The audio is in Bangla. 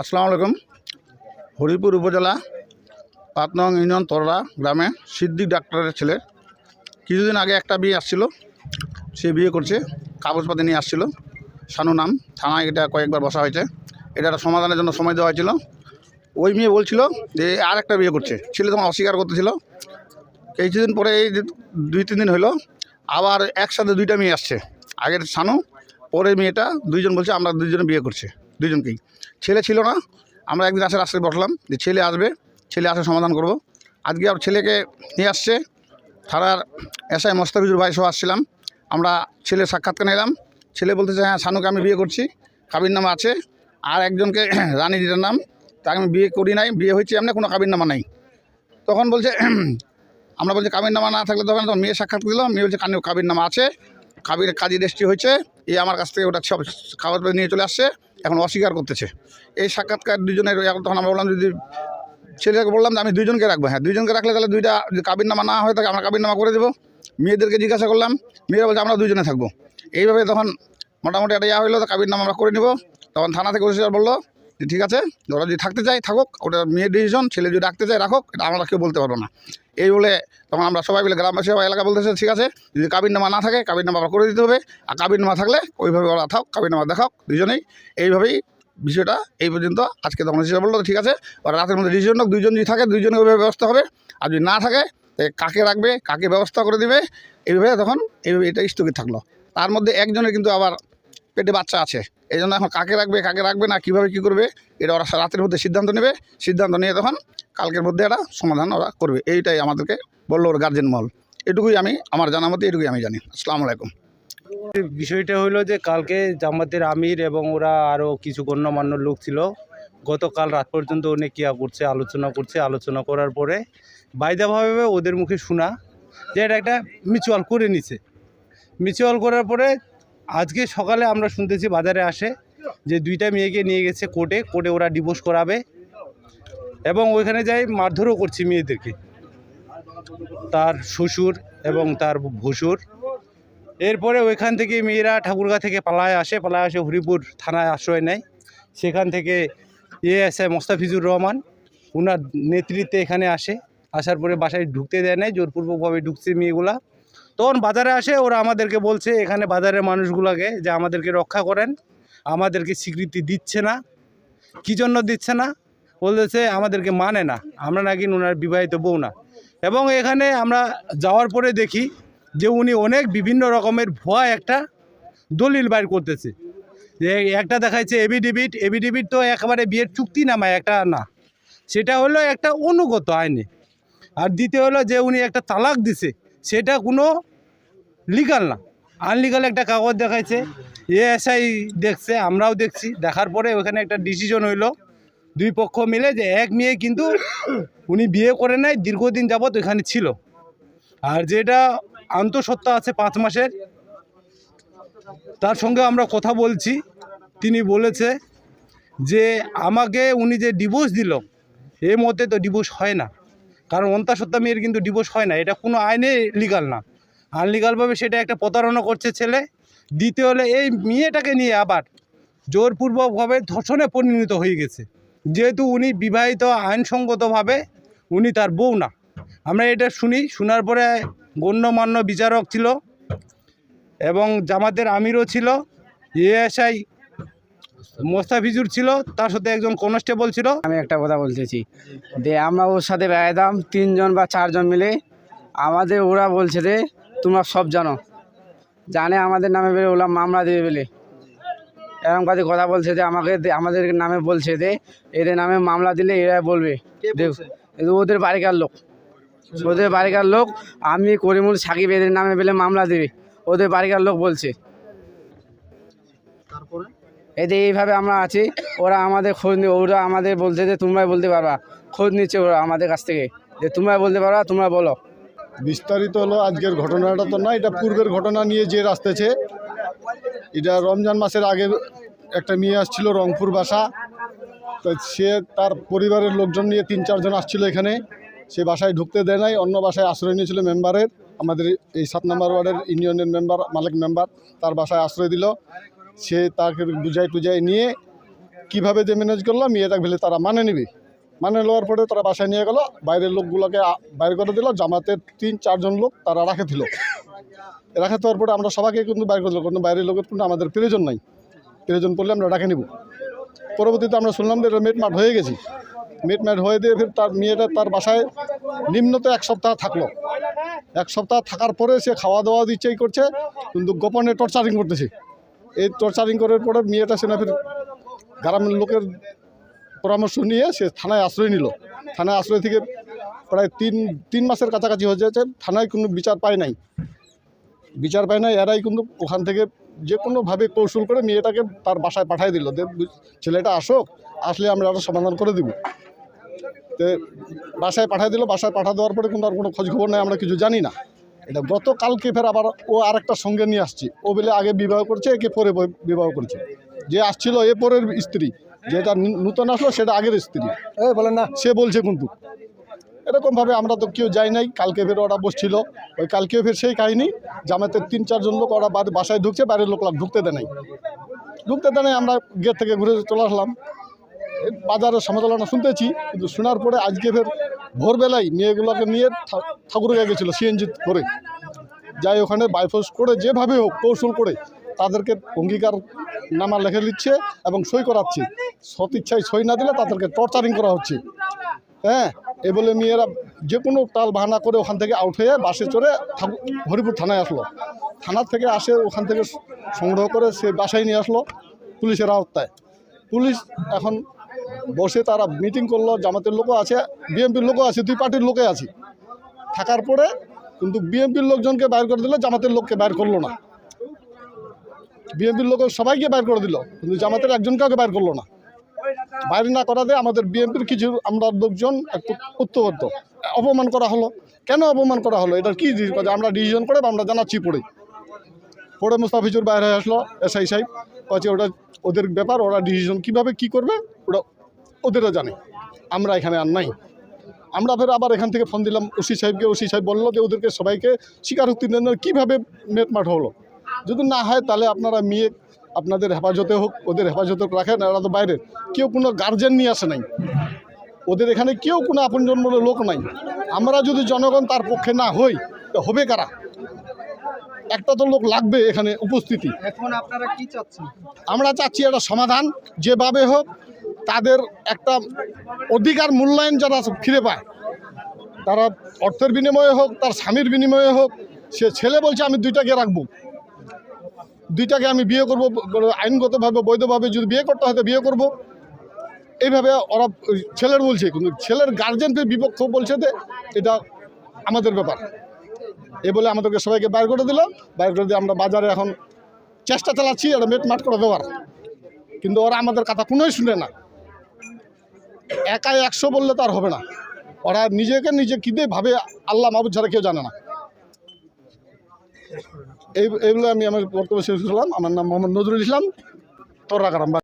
আসসালামু আলাইকুম। হরিপুর উপজেলা ৫ নং ইউনিয়ন তরলা গ্রামে সিদ্দিক ডাক্তারের ছেলে কিছুদিন আগে একটা বিয়ে আসছিল। সে বিয়ে করছে, কাগজপাতি নিয়ে আসছিল। শানু নাম, থানায় এটা কয়েকবার বসা হয়েছে। এটা একটা সমাধানের জন্য সময় দেওয়া হয়েছিল। ওই মেয়ে বলছিল যে আর একটা বিয়ে করছে, ছেলে তখন অস্বীকার করতেছিল। কিছুদিন পরে এই ২-৩ দিন হলো আবার একসাথে দুইটা মেয়ে আসছে। আগের শানু, পরের মেয়েটা, দুইজন বলছে আমরা দুইজনে বিয়ে করছে, দুইজনকেই। ছেলে ছিল না। আমরা একদিন আসে রাস্তায় বসলাম যে ছেলে আসবে, ছেলে আসে সমাধান করব। আজকে আর ছেলেকে নিয়ে আসছে। থানার এসআই মোস্তাফিজুর ভাই সহ আসছিলাম। আমরা ছেলের সাক্ষাৎকার নিলাম। ছেলে বলতেছে হ্যাঁ শানুকে আমি বিয়ে করছি, কাবিননামা আছে। আর একজনকে রানী দিটার নাম, তাকে আমি বিয়ে করি নাই, বিয়ে হয়েছে এমনি, কোনো কাবিননামা নাই। তখন বলছে আমরা বলছি কাবিননামা না থাকলে তখন মেয়ে সাক্ষাৎ দিল। মেয়ে বলছে কাবিননামা আছে, কাজী রেজিস্ট্রি হয়েছে, এই আমার কাছ থেকে ওটা সব কাগজপত্র নিয়ে চলে আসছে, এখন অস্বীকার করতেছে। এই সাক্ষাৎকার দুজনের। তখন আমরা বললাম যদি ছেলেকে বললাম যে আমি দুইজনকে রাখবো। হ্যাঁ, দুইজনকে রাখলে তাহলে দুইটা যদি কাবিননামা না হয়ে থাকে আমরা কাবিননামা করে দেবো। মেয়েদেরকে জিজ্ঞাসা করলাম, মেয়েরা বলছে আমরা দুইজনে থাকবো। এইভাবে তখন মোটামুটি একটা ইয়া হইলো, তো কাবিননামা আমরা করে নেব। তখন থানা থেকে অফিসার বললো যে ঠিক আছে, ওরা যদি থাকতে চায় থাকুক, ওটা মেয়ের ডিসিশন, ছেলে যদি রাখতে চায় রাখুক, এটা আমরা কেউ বলতে পারবো না। এই বলে তখন আমরা সবাই মিলে গ্রামবাসী বা এলাকা বলতেছে ঠিক আছে, যদি কাবিননামা না থাকে কাবিননামা আবার করে দিতে হবে, আর কাবিননামা থাকলে ওইভাবে ওরা থাক, কাবিননামা দেখাক দুজনেই। এইভাবেই বিষয়টা এই পর্যন্ত। আজকে তখন অফিসার বললো ঠিক আছে, ওরা রাতের মধ্যে ডিসিশন হোক, দুইজন যদি থাকে দুইজনের ওইভাবে ব্যবস্থা হবে, আর যদি না থাকে কাকে রাখবে, কাকে ব্যবস্থা করে দিবে, এইভাবে তখন এইভাবে এটা স্থগিত থাকলো। তার মধ্যে একজনের কিন্তু আবার পেটে বাচ্চা আছে, এই জন্য এখন কাকে রাখবে না কীভাবে কী করবে, এটা ওরা রাতের মধ্যে সিদ্ধান্ত নেবে। সিদ্ধান্ত নিয়ে তখন কালকের মধ্যে একটা সমাধান ওরা করবে, এইটাই আমাদেরকে বললো ওর গার্জেন মহল। এটুকুই আমি, আমার জানা মতে এটুকুই আমি জানি। আসসালামু আলাইকুম। বিষয়টা হলো যে কালকে জামাতের আমির এবং ওরা আরও কিছু গণ্যমান্য লোক ছিল। গতকাল রাত পর্যন্ত অনেক করছে, আলোচনা করার পরে বাইদাভাবে ওদের মুখে শোনা যে এটা একটা মিউচুয়াল করে নিছে। মিউচুয়াল করার পরে আজকে সকালে আমরা শুনতেছি বাজারে আসে যে দুইটা মেয়েকে নিয়ে গেছে কোর্টে ওরা ডিভোর্স করাবে, এবং ওইখানে যাই মারধরও করছে মেয়েদেরকে, তার শ্বশুর এবং তার ভসুর। এরপরে ওইখান থেকে মেয়েরা ঠাকুরগাঁ থেকে পালায় আসে হরিপুর থানায় আশ্রয় নেয়। সেখান থেকে এএসআই মোস্তাফিজুর রহমান ওনার নেতৃত্বে এখানে আসার পরে বাসায় ঢুকতে দেয় নাই, জোরপূর্বকভাবে ঢুকছে মেয়েগুলা। তখন বাজারে আসে, ওরা আমাদেরকে বলছে এখানে বাজারের মানুষগুলোকে যে আমাদেরকে রক্ষা করেন, আমাদেরকে স্বীকৃতি দিচ্ছে না। কী জন্য দিচ্ছে না বলতেছে আমাদেরকে মানে না, আমরা নাকি ওনার বিবাহিত বউ না। এবং এখানে আমরা যাওয়ার পরে দেখি যে উনি অনেক বিভিন্ন রকমের ভুয়া একটা দলিল বাইর করতেছে। যে একটা দেখাচ্ছে এভিডেভিট তো একেবারে বিয়ের চুক্তিনামায় একটা না, সেটা হলো একটা অনুগত আইনে। আর দ্বিতীয় হলো যে উনি একটা তালাক দিছে, সেটা কোনো লিগাল না, আনলিগাল একটা কাগজ দেখাইছে। এএসআই দেখছে, আমরাও দেখছি। দেখার পরে ওখানে একটা ডিসিশন হইলো দুই পক্ষ মিলে যে এক মেয়ে কিন্তু উনি বিয়ে করে নাই, দীর্ঘদিন যাবৎ ওইখানে ছিল। আর যেটা আন্তঃসত্ত্বা আছে 5 মাসের, তার সঙ্গে আমরা কথা বলছি। তিনি বলেছে যে আমাকে উনি যে ডিভোর্স দিল, এর মধ্যে তো ডিভোর্স হয় না, কারণ অন্তঃসত্ত্বা মেয়ের কিন্তু ডিভোর্স হয় না, এটা কোনো আইনে লিগাল না। আনলিগালভাবে সেটা একটা প্রতারণা করছে ছেলে। দ্বিতীয় হলে এই মেয়েটাকে নিয়ে আবার জোরপূর্বকভাবে ধর্ষণে পরিণত হয়ে গেছে, যেহেতু উনি বিবাহিত, আইনসঙ্গতভাবে উনি তার বউ না। আমরা এটা শোনার পরে গণ্যমান্য বিচারক ছিল এবং জামাতের আমিরও ছিল, এএসআই মোস্তাফিজুর ছিল, তার সাথে একজন কনস্টেবল ছিল। আমি একটা কথা বলতেছি যে আমরা ওর সাথে বেড়াতাম 3 জন বা 4 জন মিলে। আমাদের ওরা বলছে যে তোমরা সব জানে আমাদের নামে বেলে ওরা মামলা দেবে বলে, এরকম কাজে কথা বলছে যে আমাদের নামে বলছে যে এদের নামে মামলা দিলে এরা বলবে। ওদের বাড়িকার লোক আমি করিমুল সাকিব এদের নামে বেলে মামলা দেবে, ওদের বাড়িকার লোক বলছে। এদের এইভাবে আমরা আছি, ওরা আমাদের খোঁজ নিয়ে, ওরা আমাদের বলছে যে তোমরাই বলতে পারবা, খোঁজ নিচ্ছে ওরা আমাদের কাছ থেকে যে তোমরাই বলতে পারবা, তোমরা বলো। বিস্তারিত হলো আজকের ঘটনাটা তো না, এটা পূর্বের ঘটনা নিয়ে যে আসতেছে। এটা রমজান মাসের আগে একটা মেয়ে আসছিল রংপুর বাসা, তো সে তার পরিবারের লোকজন নিয়ে 3-4 জন আসছিল এখানে। সে বাসায় ঢুকতে দেয় নাই, অন্য বাসায় আশ্রয় নিয়েছিল মেম্বারের, আমাদের এই 7 নম্বর ওয়ার্ডের ইউনিয়নের মালিক মেম্বার, তার বাসায় আশ্রয় দিল। সে তাকে বুঝাই টুজাই নিয়ে কীভাবে যে ম্যানেজ করলো মেয়েটাকে ভেলে তারা মানে নিবে, মানে নেওয়ার পরে তারা বাসায় নিয়ে গেল, বাইরের লোকগুলোকে বাইরে করে দিল, জামাতের 3-4 জন লোক তারা রাখে দিল। রাখা দেওয়ার পরে আমরা সবাইকে কিন্তু বাইরে করে দিল, কিন্তু বাইরের লোকের কিন্তু আমাদের প্রয়োজন নাই, প্রয়োজন পড়লে আমরা রাখে নিব। পরবর্তীতে আমরা শুনলাম যে মিটমাট হয়ে গেছি, মিটমাট হয়ে দিয়ে ফের তার মেয়েটা তার বাসায় নিম্নত 1 সপ্তাহ থাকলো। 1 সপ্তাহ থাকার পরে সে খাওয়া দাওয়া দিচ্ছেই করছে, কিন্তু গোপনে টর্চারিং করতেছে। এই টর্চারিং করার পরে মেয়েটা সে না ফের গ্রামের লোকের পরামর্শ নিয়ে সে থানায় আশ্রয় নিল। থানায় আশ্রয় থেকে প্রায় 3 মাসের কাছাকাছি হয়ে যাচ্ছে, থানায় কোনো বিচার পায় নাই। এরাই কিন্তু ওখান থেকে যে কোনোভাবে কৌশল করে মেয়েটাকে তার বাসায় পাঠিয়ে দিল, ছেলেটা আসলে আমরা আরও সমাধান করে দিব। তো বাসায় পাঠিয়ে দিল, বাসায় পাঠা দেওয়ার পরে কিন্তু আর কোনো খোঁজখবর নেই, আমরা কিছু জানি না। এটা গতকালকে ফের আবার ও আরেকটা সঙ্গে নিয়ে আসছে, ও বলে আগে বিবাহ করছে, একে পরে বিবাহ করছে। যে আসছিল এ পরের স্ত্রী, যেটা নূতন আসলো সেটা আগের স্ত্রী বলেন না, সে বলছে কিন্তু এরকমভাবে আমরা তো কেউ যাই নাই। কালকে ফের ওরা বসছিল, ওই কালকেও ফের সেই কাহিনী, জামাতের 3-4 জন লোক ওরা বাসায় ঢুকছে, বাইরের লোক ঢুকতে দেয় নাই। আমরা গেট থেকে ঘুরে চলে আসলাম। বাজারের সমালোচনা শুনতেছি, কিন্তু শোনার পরে আজকে ফের ভোরবেলায় মেয়েগুলোকে নিয়ে ঠাকুরগাঁ গেছিলো সিএনজি করে, যাই ওখানে বাইফোর্স করে যেভাবে হোক কৌশল করে তাদেরকে অঙ্গীকার নামা লিখে দিচ্ছে এবং সই করাচ্ছে। সৎ ইচ্ছায় সই না দিলে তাদেরকে টর্চারিং করা হচ্ছে। হ্যাঁ, এ বলে মেয়েরা যে কোনো টাল বাহানা করে ওখান থেকে আউট হয়ে বাসে চড়ে হরিপুর থানায় আসলো। থানার থেকে আসে, ওখান থেকে সংগ্রহ করে সে বাসায় নিয়ে আসলো পুলিশের আওতায়। পুলিশ এখন বসে তারা মিটিং করলো, জামাতের লোকও আছে, বিএনপির লোকও আছে, 2 পার্টির লোকে আছে। থাকার পরে কিন্তু বিএনপির লোকজনকে বাইর করে দিল, জামাতের লোককে বাইর করলো না। বিএনপির লোক সবাইকে বাইর করে দিল, কিন্তু জামাতের একজনকে বাইর করলো না। বাইরে না করা দিয়ে আমাদের বিএনপির কিছু আমরা লোকজন একটু উত্তপ্ত, অপমান করা হলো। কেন অপমান করা হলো, এটার কী কথা আমরা ডিসিশন করে আমরা জানাচ্ছি। পরে মুস্তাফিজুর বাইরে হয়ে আসলো, এসআই সাহেব কাছে, ওটা ওদের ব্যাপার, ওরা ডিসিশন কীভাবে কী করবে ওটা ওদেরও জানে, আমরা এখানে আর নাই। আমরা ফের আবার এখান থেকে ফোন দিলাম ওসি সাহেবকে, ওসি সাহেব বললো যে ওদেরকে সবাইকে স্বীকারোক্তি দেন কীভাবে মিটমাট হলো, যদি না হয় তাহলে আপনারা মেয়ে আপনাদের হেফাজতে হোক, ওদের হেফাজতে রাখেন। এরা তো বাইরে কেউ কোনো গার্জেন নিয়ে আসে নাই, ওদের এখানে কেউ কোনো আপনজন বলে লোক নাই। আমরা যদি জনগণ তার পক্ষে না হই তো হবে কারা? একটা তো লোক লাগবে এখানে উপস্থিতি। এখন আপনারা কি চাচ্ছেন? আমরা চাচ্ছি একটা সমাধান, যেভাবে হোক তাদের একটা অধিকার মূল্যায়ন যারা ফিরে পায়, তারা অর্থের বিনিময়ে হোক, তার স্বামীর বিনিময়ে হোক। সে ছেলে বলছে আমি 2টাকে রাখবো, 2টাকে আমি বিয়ে করব, আইনগতভাবে বৈধভাবে যদি বিয়ে করতে হয় তো বিয়ে করব, এইভাবে ওরা ছেলের বলছে। কিন্তু ছেলের গার্জেনকে বিপক্ষ বলছে যে এটা আমাদের ব্যাপার। এ বলে আমাদেরকে সবাইকে বাইর করে দিল। বাইর করে দিয়ে আমরা বাজারে এখন চেষ্টা চালাচ্ছি এটা মিটমাট করে দেওয়ার, কিন্তু ওরা আমাদের কথা কোনোই শুনে না। একাই 100 বললে তো আর হবে না, ওরা নিজে কী দিয়ে ভাবে আল্লাহ মাহবুব ছাড়া কেউ জানে না। এইগুলো আমি আমার বক্তব্য শেষ করলাম। আমার নাম মোহাম্মদ নজরুল ইসলাম, তোররা গ্রাম।